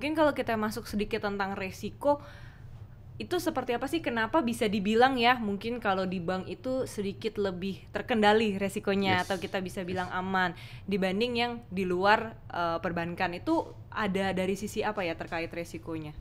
Mungkin kalau kita masuk sedikit tentang resiko, itu seperti apa sih? Kenapa bisa dibilang ya mungkin kalau di bank itu sedikit lebih terkendali resikonya, atau kita bisa bilang aman dibanding yang di luar perbankan? Itu ada dari sisi apa ya terkait resikonya?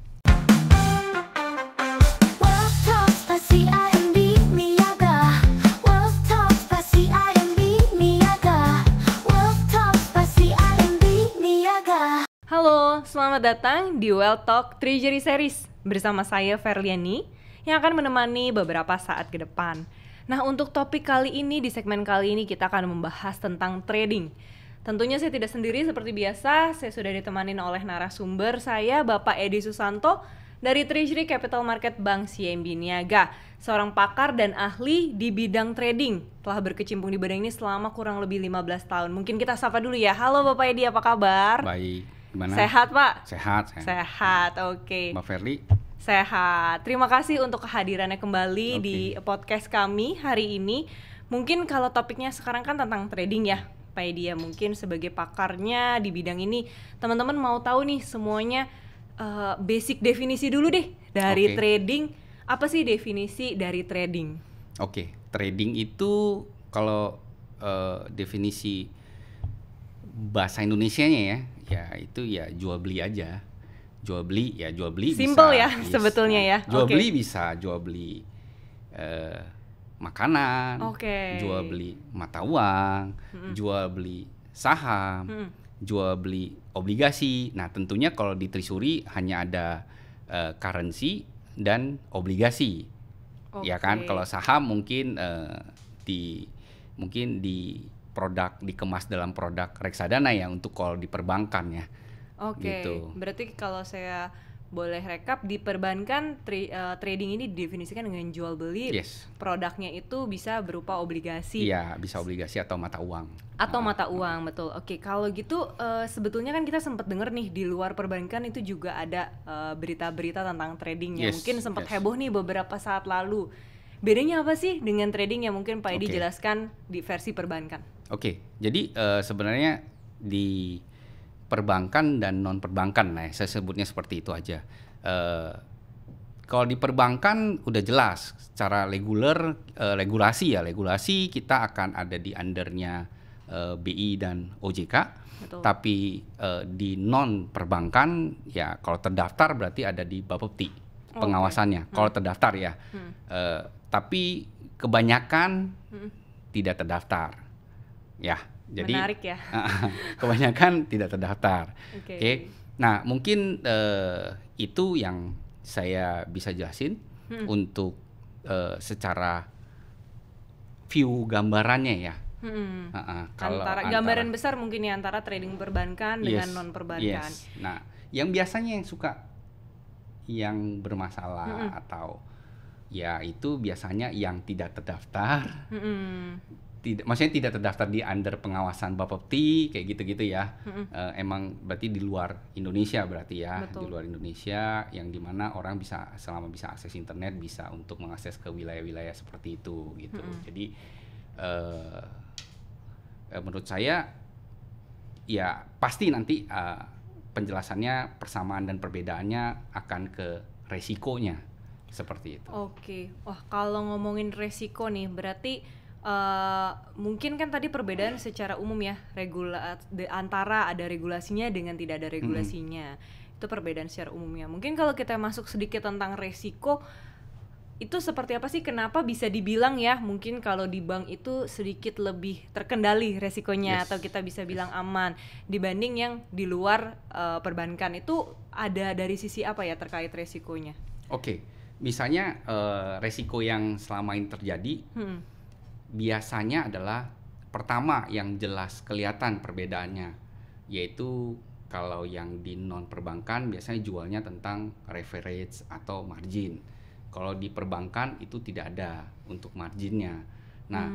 Halo, selamat datang di Wealth Talk Treasury Series bersama saya Ferliani yang akan menemani beberapa saat ke depan. Nah, untuk topik kali ini, di segmen kali ini kita akan membahas tentang trading. Tentunya saya tidak sendiri seperti biasa, saya sudah ditemani oleh narasumber saya, Bapak Edi Susanto dari Treasury Capital Market Bank CIMB Niaga, seorang pakar dan ahli di bidang trading. Telah berkecimpung di bidang ini selama kurang lebih 15 tahun. Mungkin kita sapa dulu ya. Halo Bapak Edi, apa kabar? Baik. Gimana? Sehat Pak? Sehat, oke. Mbak Ferli? Sehat. Terima kasih untuk kehadirannya kembali di podcast kami hari ini. Mungkin kalau topiknya sekarang kan tentang trading ya, Pak Edi ya. Mungkin sebagai pakarnya di bidang ini, teman-teman mau tahu nih semuanya, basic definisi dulu deh dari trading. Apa sih definisi dari trading? Trading itu kalau definisi bahasa Indonesianya ya itu ya jual beli aja. Jual beli simple bisa, ya sebetulnya ya. Jual beli bisa jual beli makanan, jual beli mata uang, jual beli saham, jual beli obligasi. Nah, tentunya kalau di Treasury hanya ada currency dan obligasi. Ya kan, kalau saham mungkin di produk, dikemas dalam produk reksadana ya untuk kalau di perbankan ya. Gitu. Berarti kalau saya boleh rekap, di perbankan trading ini didefinisikan dengan jual beli. Produknya itu bisa berupa obligasi. Iya, bisa obligasi atau mata uang. Mata uang, betul. Kalau gitu sebetulnya kan kita sempat dengar nih di luar perbankan itu juga ada berita-berita tentang tradingnya. Mungkin sempat heboh nih beberapa saat lalu. Bedanya apa sih dengan trading yang mungkin Pak Edi jelaskan di versi perbankan? Jadi sebenarnya di perbankan dan non perbankan, nah saya sebutnya seperti itu aja. Kalau di perbankan udah jelas secara regulasi kita akan ada di undernya BI dan OJK. Betul. Tapi di non perbankan ya kalau terdaftar berarti ada di Bapepti pengawasannya. Kalau terdaftar ya. Tapi kebanyakan tidak terdaftar. Ya, jadi menarik ya. Kebanyakan tidak terdaftar. Nah, mungkin itu yang saya bisa jelasin untuk secara view gambarannya ya. Antara gambaran besar mungkin ya antara trading perbankan dengan non perbankan. Nah, yang biasanya yang bermasalah atau ya itu biasanya yang tidak terdaftar. Maksudnya tidak terdaftar di under pengawasan Bapepti kayak gitu-gitu ya. Emang berarti di luar Indonesia berarti ya. Betul. Di luar Indonesia yang dimana orang selama bisa akses internet bisa untuk mengakses ke wilayah-wilayah seperti itu gitu. Jadi menurut saya ya pasti nanti penjelasannya, persamaan dan perbedaannya akan ke resikonya seperti itu. Wah, kalau ngomongin resiko nih berarti mungkin kan tadi perbedaan secara umum ya, antara ada regulasinya dengan tidak ada regulasinya. Itu perbedaan secara umumnya. Mungkin kalau kita masuk sedikit tentang resiko, itu seperti apa sih? Kenapa bisa dibilang ya mungkin kalau di bank itu sedikit lebih terkendali resikonya, atau kita bisa bilang aman dibanding yang di luar perbankan? Itu ada dari sisi apa ya terkait resikonya? Misalnya resiko yang selama ini terjadi biasanya adalah pertama yang jelas kelihatan perbedaannya, yaitu kalau yang di non perbankan biasanya jualnya tentang leverage atau margin. Kalau di perbankan itu tidak ada untuk marginnya. Nah,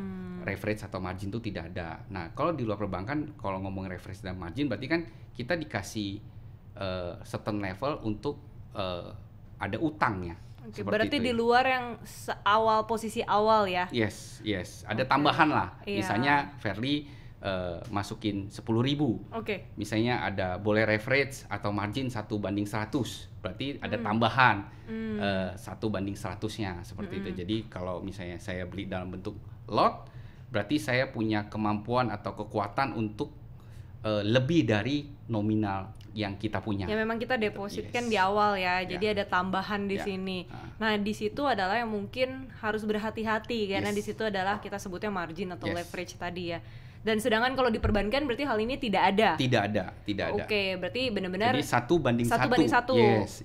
leverage atau margin itu tidak ada. Nah, kalau di luar perbankan, kalau ngomong leverage dan margin, berarti kan kita dikasih certain level untuk ada utangnya. Berarti di luar yang posisi awal ya? Yes. Ada tambahan lah. Misalnya Ferli masukin 10.000. Misalnya ada boleh leverage atau margin 1:100, berarti ada tambahan 1:100-nya seperti itu. Jadi kalau misalnya saya beli dalam bentuk lot, berarti saya punya kemampuan atau kekuatan untuk lebih dari nominal yang kita punya. Ya memang kita depositkan di awal ya, jadi ada tambahan di sini. Nah di situ adalah yang mungkin harus berhati-hati karena di situ adalah kita sebutnya margin atau leverage tadi ya. Dan sedangkan kalau di perbankan berarti hal ini tidak ada. Tidak ada. Oke, berarti benar-benar jadi 1:1.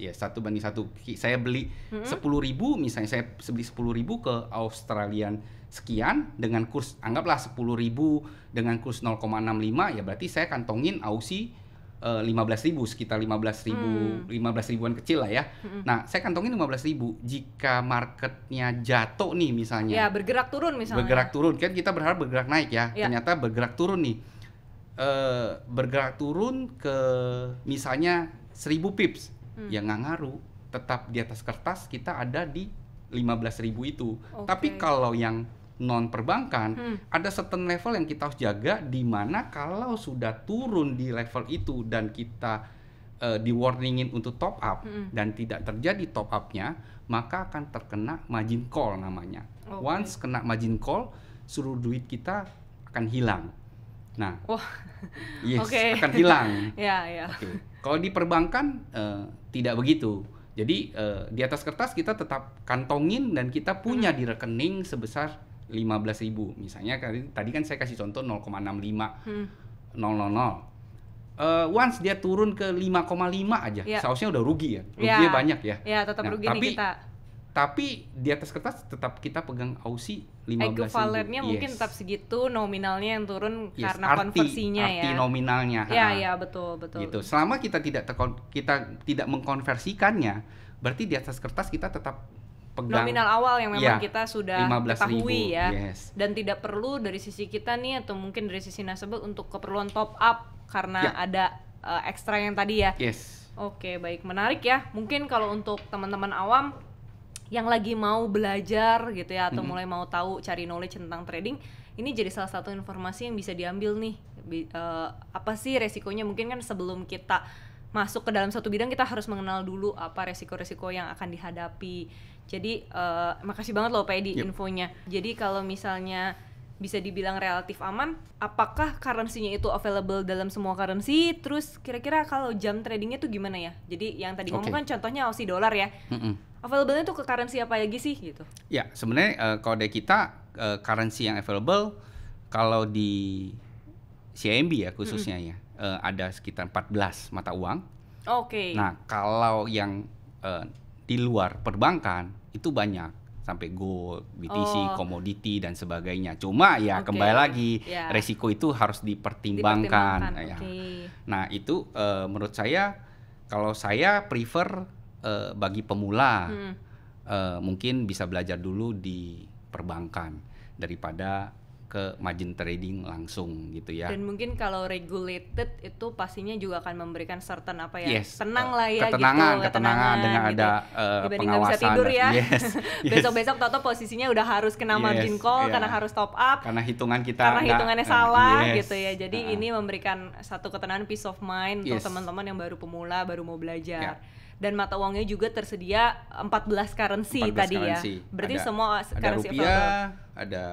Yes, 1:1. Saya beli 10.000, misalnya saya beli 10.000 ke Australian sekian dengan kurs anggaplah 10.000 dengan kurs 0,65, ya berarti saya kantongin Aussie 15.000, sekitar 15.000-an kecil lah ya. Nah, saya kantongin 15.000. Jika marketnya jatuh nih misalnya. Ya, bergerak turun misalnya. Bergerak turun, kan kita berharap bergerak naik ya. Ternyata bergerak turun nih. Bergerak turun ke misalnya 1.000 pips. Ya nggak ngaruh. Tetap di atas kertas kita ada di 15.000 itu. Tapi kalau yang non perbankan ada certain level yang kita harus jaga, di mana kalau sudah turun di level itu dan kita di warningin untuk top up dan tidak terjadi top upnya, maka akan terkena margin call namanya. Once kena margin call, seluruh duit kita akan hilang. Nah, akan hilang. Kalau di perbankan tidak begitu. Jadi di atas kertas kita tetap kantongin dan kita punya di rekening sebesar 15.000. Misalnya tadi kan saya kasih contoh 0,65 once dia turun ke 5,5 aja, seharusnya udah rugi ya. Ruginya banyak ya. Ya, tetap rugi nih kita. Tapi di atas kertas tetap kita pegang Aussie 15.000. Equivalentnya mungkin tetap segitu, nominalnya yang turun karena konversinya ya. Arti nominalnya. Ya, betul. Gitu. Selama kita tidak mengkonversikannya, berarti di atas kertas kita tetap pegang nominal awal yang memang kita sudah ketahui ya. Dan tidak perlu dari sisi kita nih atau mungkin dari sisi nasabah untuk keperluan top up karena ada ekstra yang tadi ya. Oke, baik, menarik ya. Mungkin kalau untuk teman-teman awam yang lagi mau belajar gitu ya atau mulai mau tahu cari knowledge tentang trading, ini jadi salah satu informasi yang bisa diambil nih. Apa sih resikonya? Mungkin kan sebelum kita masuk ke dalam satu bidang kita harus mengenal dulu apa resiko-resiko yang akan dihadapi. Jadi makasih banget loh Pak Edi infonya. Jadi kalau misalnya bisa dibilang relatif aman, apakah currency-nya itu available dalam semua currency? Terus kira-kira kalau jam tradingnya tuh gimana ya? Jadi yang tadi ngomong kan contohnya Aussie dollar ya. Available-nya tuh ke currency apa lagi sih gitu? Ya, sebenarnya kalau dari kita currency yang available kalau di CIMB ya khususnya ya ada sekitar 14 mata uang. Nah, kalau yang di luar perbankan itu banyak, sampai gold, BTC, komoditi dan sebagainya. Cuma ya kembali lagi resiko itu harus dipertimbangkan. Nah, itu menurut saya kalau saya prefer bagi pemula mungkin bisa belajar dulu di perbankan daripada ke margin trading langsung gitu ya. Dan mungkin kalau regulated itu pastinya juga akan memberikan certain apa ya, tenang lah ya, ketenangan dengan gitu. ada dibanding pengawasan. Nggak bisa tidur ya. Besok-besok toto posisinya udah harus kena margin call karena harus top up. Karena hitungannya salah gitu ya. Jadi ini memberikan satu ketenangan, peace of mind untuk teman-teman yang baru pemula, baru mau belajar. Dan mata uangnya juga tersedia 14 currency tadi ya. Berarti semua currency available. Ada rupiah, ada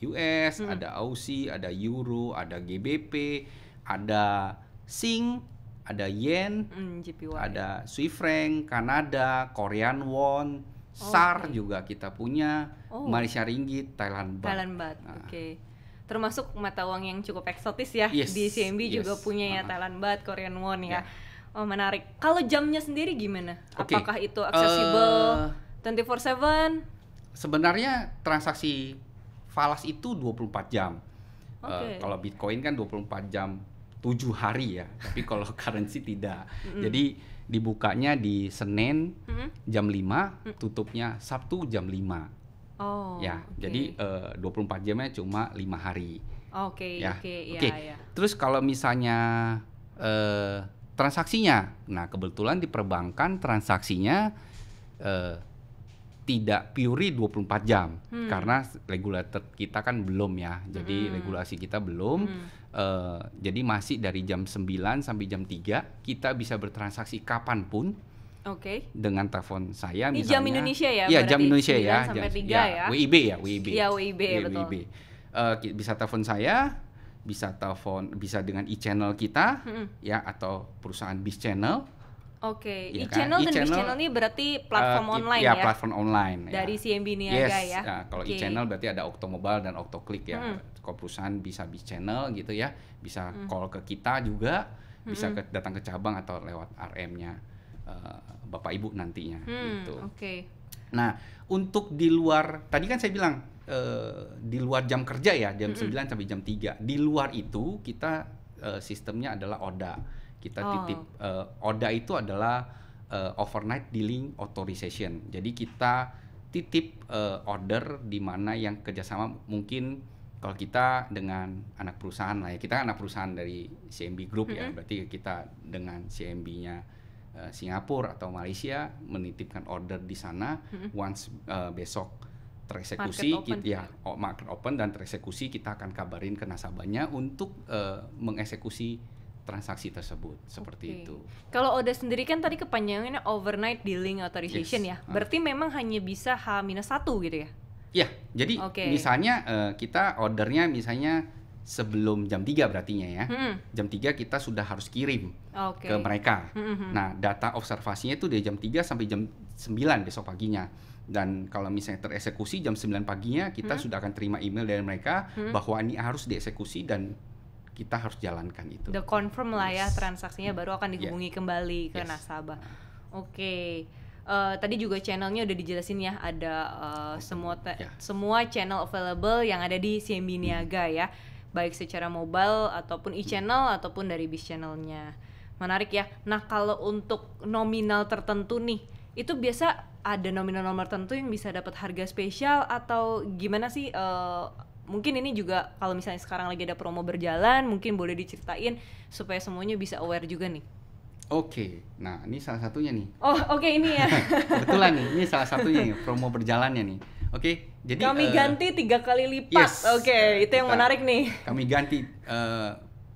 US, ada Aussie, ada Euro, ada GBP, ada Sing, ada Yen, ada Swiss franc, Kanada, Korean won, SAR juga kita punya, Malaysia ringgit, Thailand baht. Termasuk mata uang yang cukup eksotis ya. Di CIMB juga punya ya Thailand baht, Korean won ya. Oh, menarik. Kalau jamnya sendiri gimana? Apakah itu accessible 24/7? Sebenarnya transaksi falas itu 24 jam. Kalau Bitcoin kan 24 jam 7 hari ya. Tapi kalau currency tidak. Jadi dibukanya di Senin jam 5, tutupnya Sabtu jam 5. Jadi 24 jamnya cuma 5 hari. Terus kalau misalnya transaksinya, nah kebetulan di perbankan transaksinya tidak purely 24 jam karena regulator kita kan belum ya. Jadi regulasi kita belum. Jadi masih dari jam 9 sampai jam 3 kita bisa bertransaksi kapanpun. Oke. Dengan telepon saya ini misalnya. jam Indonesia ya? Iya, jam Indonesia ya. 9 sampai 3 ya. WIB ya, WIB. Iya, WIB betul. WIB. Bisa telepon saya, bisa dengan e-channel kita ya, atau perusahaan bis channel. Oke, Ya e-channel kan? dan bis channel ini berarti platform online ya? Ya, platform online. Dari ya. CMB Niaga yes, ya? Kalau e-channel berarti ada Octomobile dan Octoclick ya. Kalau perusahaan bisa bis channel gitu ya, bisa call ke kita juga, bisa datang ke cabang atau lewat RM-nya Bapak Ibu nantinya gitu. Oke. Nah, untuk di luar, tadi kan saya bilang di luar jam kerja ya, jam 9 sampai jam 3. Di luar itu kita sistemnya adalah ODA. Kita titip ODA itu adalah overnight dealing authorization. Jadi kita titip order di mana yang kerjasama mungkin kalau kita dengan anak perusahaan lah ya. Kita anak perusahaan dari CMB Group ya. Berarti kita dengan CMB-nya Singapura atau Malaysia menitipkan order di sana. Once besok tereksekusi, market open dan tereksekusi, kita akan kabarin ke nasabahnya untuk mengeksekusi transaksi tersebut seperti itu. Kalau ODA sendiri kan tadi kepanjangannya overnight dealing authorization ya. Berarti memang hanya bisa H-1 gitu ya? Ya, jadi misalnya kita ordernya misalnya sebelum jam 3 berartinya ya. Jam 3 kita sudah harus kirim ke mereka. Nah, data observasinya itu dari jam 3 sampai jam 9 besok paginya. Dan kalau misalnya tereksekusi jam 9 paginya, kita sudah akan terima email dari mereka bahwa ini harus dieksekusi dan kita harus jalankan itu. Udah confirm lah ya transaksinya, baru akan dihubungi kembali ke nasabah. Oke. Tadi juga channelnya udah dijelasin ya, ada semua channel available yang ada di CMB Niaga ya, baik secara mobile ataupun e-channel ataupun dari bis channelnya. Menarik ya. Nah, kalau untuk nominal tertentu nih, itu biasa ada nominal nomor tertentu yang bisa dapat harga spesial atau gimana sih? Mungkin ini juga kalau misalnya sekarang lagi ada promo berjalan, mungkin boleh diceritain supaya semuanya bisa aware juga nih. Oke, nah ini salah satunya nih. Oh oke, ini ya. Kebetulan nih, ini salah satunya nih, promo berjalannya nih. Oke, jadi kami ganti 3 kali lipat. Yes, Oke, itu yang menarik nih. Kami ganti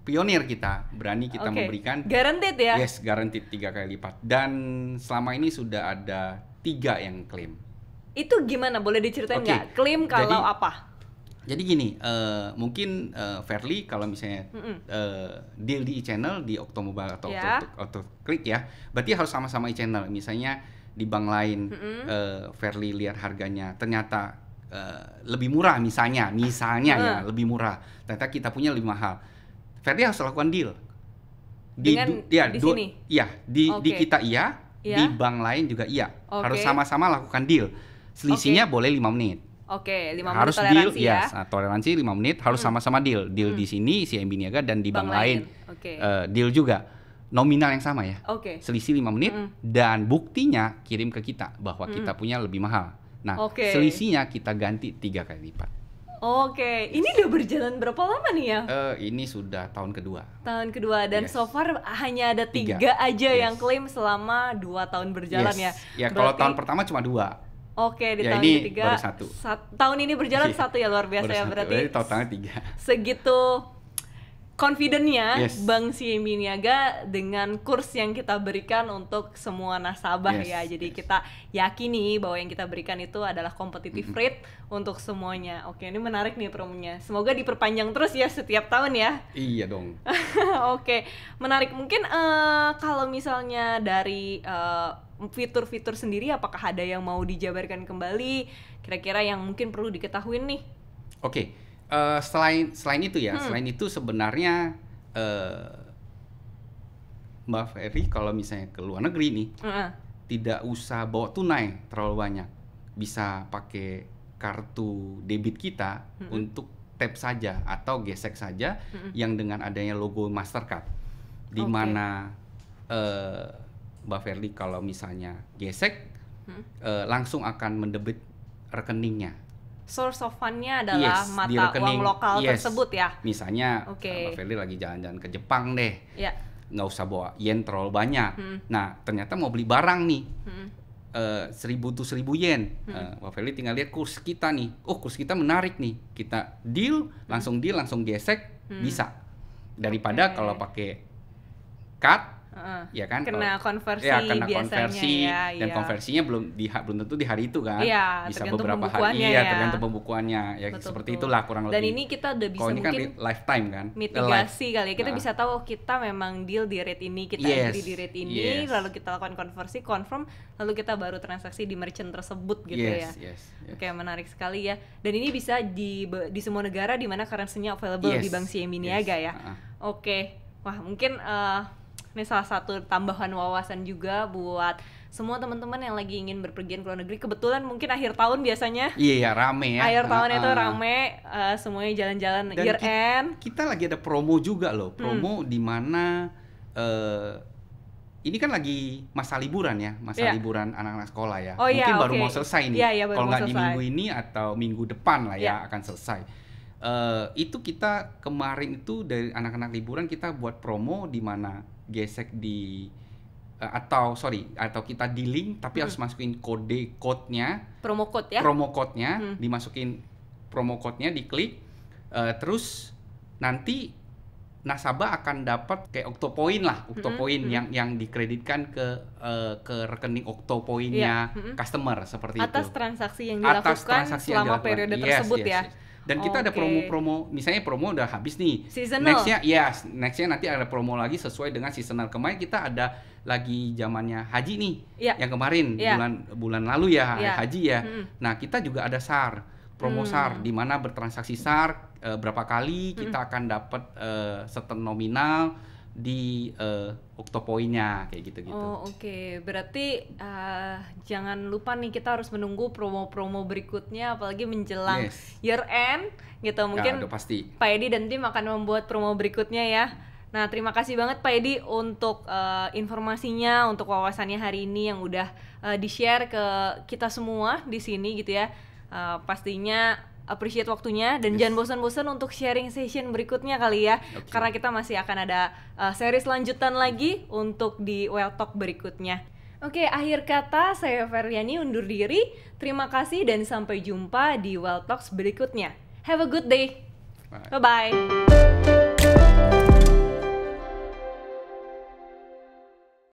pionir kita, berani kita memberikan. Guaranteed ya? Yes, guaranteed 3 kali lipat. Dan selama ini sudah ada 3 yang klaim. Itu gimana? Boleh diceritain nggak? Klaim kalau apa? Jadi gini, mungkin Fairly kalau misalnya deal di e-channel di Octomobile atau Octoclick ya, berarti harus sama-sama e-channel. Misalnya di bank lain Fairly lihat harganya ternyata lebih murah misalnya ya, lebih murah. Ternyata kita punya lebih mahal. Fairly harus lakukan deal. Di sini? Iya, di kita di bank lain juga iya. Harus sama-sama lakukan deal. Selisihnya boleh 5 menit. Oke, 5 menit harus toleransi deal, ya. Toleransi 5 menit, harus sama-sama deal. Deal di sini CMB Niaga dan di bank lain. Deal juga. Nominal yang sama ya. Selisih 5 menit dan buktinya kirim ke kita bahwa kita punya lebih mahal. Nah, selisihnya kita ganti 3 kali lipat. Oke, ini udah berjalan berapa lama nih ya? Ini sudah tahun kedua. Tahun kedua dan so far hanya ada 3 aja yang klaim selama 2 tahun berjalan ya. Ya, kalau tahun pertama cuma 2. Oke, di tahun ini ketiga baru 1. Tahun ini berjalan 1 ya, luar biasa ya. Berarti totalnya 3. Segitu confident-nya Bank CMB Niaga dengan kurs yang kita berikan untuk semua nasabah ya. Jadi kita yakini bahwa yang kita berikan itu adalah competitive rate untuk semuanya. Oke, ini menarik nih promonya. Semoga diperpanjang terus ya setiap tahun ya. Iya dong. Oke, menarik. Mungkin kalau misalnya dari fitur-fitur sendiri, apakah ada yang mau dijabarkan kembali? Kira-kira yang mungkin perlu diketahui nih? Oke. Selain itu ya, selain itu sebenarnya Mbak Ferry kalau misalnya ke luar negeri nih, tidak usah bawa tunai terlalu banyak, bisa pakai kartu debit kita untuk tap saja atau gesek saja yang dengan adanya logo Mastercard, di mana Mbak Ferry kalau misalnya gesek langsung akan mendebit rekeningnya. Source of fund-nya adalah mata uang lokal tersebut ya? Misalnya Mbak Ferry lagi jalan-jalan ke Jepang deh, nggak usah bawa yen terlalu banyak. Nah, ternyata mau beli barang nih, 1.000 to 1.000 yen. Mbak Feli tinggal lihat kurs kita nih. Oh, kurs kita menarik nih. Kita deal, langsung gesek, bisa. Daripada kalau pakai cut, ya kan, kena konversi ya, kena biasanya konversi, ya, dan konversinya belum tentu di hari itu kan, bisa beberapa hari, tergantung pembukuannya, ya. Betul, seperti itulah kurang lebih. Dan ini kita udah bisa ini mungkin kan lifetime kan, mitigasi kali ya, kita bisa tahu kita memang deal di rate ini, kita agree di rate ini, lalu kita lakukan konversi, confirm, lalu kita baru transaksi di merchant tersebut gitu ya. Oke, menarik sekali ya. Dan ini bisa di semua negara di mana currency-nya available di Bank CIMB Niaga ya. Oke, wah mungkin ini salah satu tambahan wawasan juga buat semua teman-teman yang lagi ingin berpergian ke luar negeri. Kebetulan mungkin akhir tahun biasanya. Iya, rame ya. Akhir tahun itu rame, semuanya jalan-jalan year end. Kita lagi ada promo juga loh. Promo di mana ini kan lagi masa liburan ya, liburan anak-anak sekolah ya. Mungkin baru mau selesai nih. Kalau nggak di minggu ini atau minggu depan lah ya akan selesai. Itu kita kemarin itu dari anak-anak liburan kita buat promo di mana gesek di atau kita di link tapi harus masukin code-nya, promo code-nya, dimasukin promo code-nya, diklik, terus nanti nasabah akan dapat kayak Octopoint lah, yang dikreditkan ke rekening Octopoint-nya customer seperti atas itu. transaksi yang dilakukan selama periode tersebut ya. Dan kita ada promo-promo, misalnya promo udah habis nih. Seasonal. Nextnya nanti ada promo lagi sesuai dengan seasonal. Kemarin kita ada lagi zamannya haji nih, yang kemarin bulan lalu ya, haji ya. Nah kita juga ada SAR, promo SAR, di mana bertransaksi SAR berapa kali kita akan dapat certain nominal di Octopoint-nya kayak gitu-gitu. Oke. Berarti jangan lupa nih kita harus menunggu promo-promo berikutnya, apalagi menjelang year end gitu. Mungkin udah pasti Pak Edi dan tim akan membuat promo berikutnya ya. Nah, terima kasih banget Pak Edi untuk informasinya, untuk wawasannya hari ini yang udah di-share ke kita semua di sini gitu ya. Pastinya appreciate waktunya dan jangan bosan-bosan untuk sharing session berikutnya kali ya. Karena kita masih akan ada series lanjutan lagi untuk di Well Talk berikutnya. Oke, akhir kata saya Ferliani undur diri. Terima kasih dan sampai jumpa di Well Talks berikutnya. Have a good day. Bye-bye.